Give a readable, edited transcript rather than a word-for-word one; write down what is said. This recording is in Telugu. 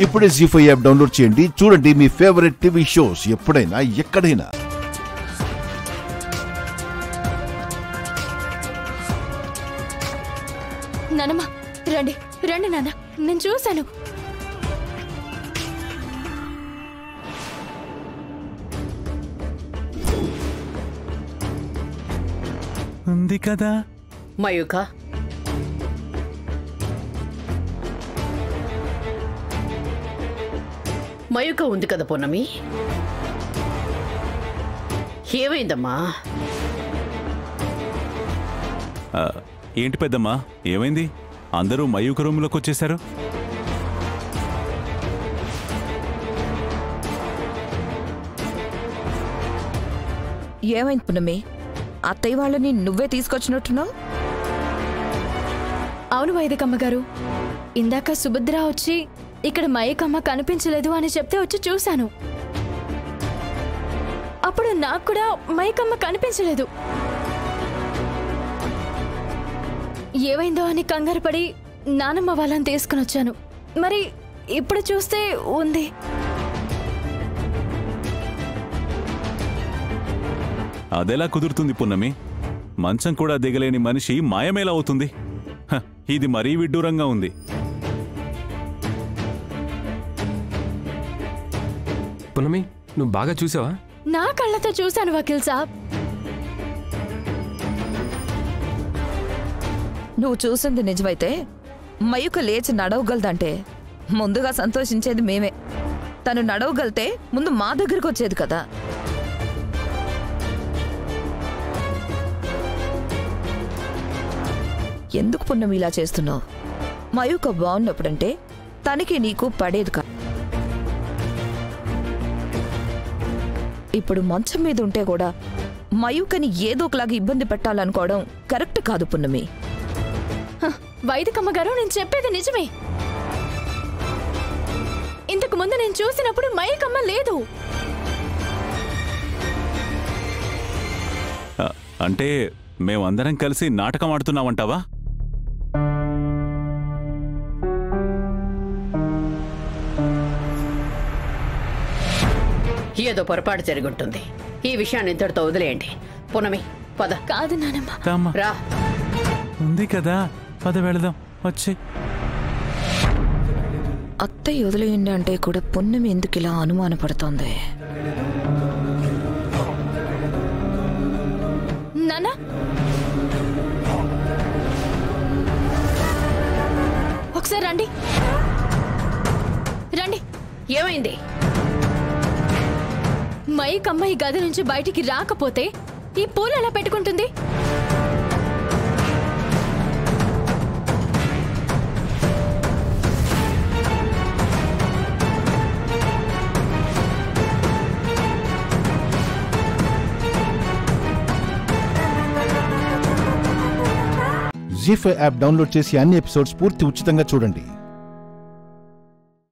ఇప్పుడే జీ5 యాప్ డౌన్లోడ్ చేయండి. చూడండి మీ ఫేవరెట్ టీవీ షోస్ ఎప్పుడైనా ఎక్కడైనా. నానమ్మ రండి రండి నాన్న, నేను చూశాను. ఉంది కదా మయూక, మయూక ఉంది కదా పూనమి, ఏమైందమ్మా? ఏంటి పెద్దమ్మా, ఏమైంది? అందరూ మయూక రూమ్లోకి వచ్చేశారు. ఏమైంది పున్నమి? అత్తయ్య వాళ్ళని నువ్వే తీసుకొచ్చినట్టున్నావు. అవును వైదికమ్మ గారు, ఇందాక సుభద్ర వచ్చి ఇక్కడ మయకమ్మ కనిపించలేదు అని చెప్తే వచ్చి చూశాను. అప్పుడు నాకు కూడా మయకమ్మ కనిపించలేదు. ఏమైందో అని కంగారు పడి నానమ్మ వాళ్ళని తీసుకుని వచ్చాను. మరి ఇప్పుడు చూస్తే ఉంది. అదెలా కుదురుతుంది పున్నమి? మంచం కూడా దిగలేని మనిషి మాయమేలా అవుతుంది? ఇది మరీ విడ్డూరంగా ఉంది. పున్నమి, నువ్వు బాగా చూసావా? నా కళ్ళతో చూశాను వకీల్ సాబ్. నువ్వు చూసింది నిజమైతే మయూక లేచి నడవగలదంటే ముందుగా సంతోషించేది మేమే. తను నడవగలితే ముందు మా దగ్గరకు వచ్చేది కదా. ఎందుకు పున్నమి ఇలా చేస్తున్నావు? మయూక బాగున్నప్పుడంటే తనకి నీకు పడేది కాదు. ఇప్పుడు మంచం మీద ఉంటే కూడా మయూకని ఏదో ఒకలాగా ఇబ్బంది పెట్టాలనుకోవడం కరెక్ట్ కాదు పున్నమి. వైదికమ్మ గారు, నేను చెప్పేది నిజమే. ఇంతకు ముందు నేను చూసినప్పుడు మయకమ్మ లేదు. అంటే మేమందరం కలిసి నాటకం ఆడుతున్నామంటావా? ఏదో పొరపాటు జరుగుంటుంది. ఈ విషయాన్ని ఇంతటితో వదిలేయండి. పునమి పద. కాదు నానమ్మ, రా. ఉంది కదా, పద వెళదాం. వచ్చి అత్తయ్య వదిలేయండి అంటే కూడా పున్నమి ఎందుకు ఇలా అనుమానపడుతోంది? నాన్న, ఒకసారి రండి రండి. ఏమైంది? మయకమ్మ ఈ గది నుంచి బయటికి రాకపోతే ఈ పూలు ఎలా పెట్టుకుంటుంది? జీ5 యాప్ డౌన్లోడ్ చేసి అన్ని ఎపిసోడ్స్ పూర్తి ఉచితంగా చూడండి.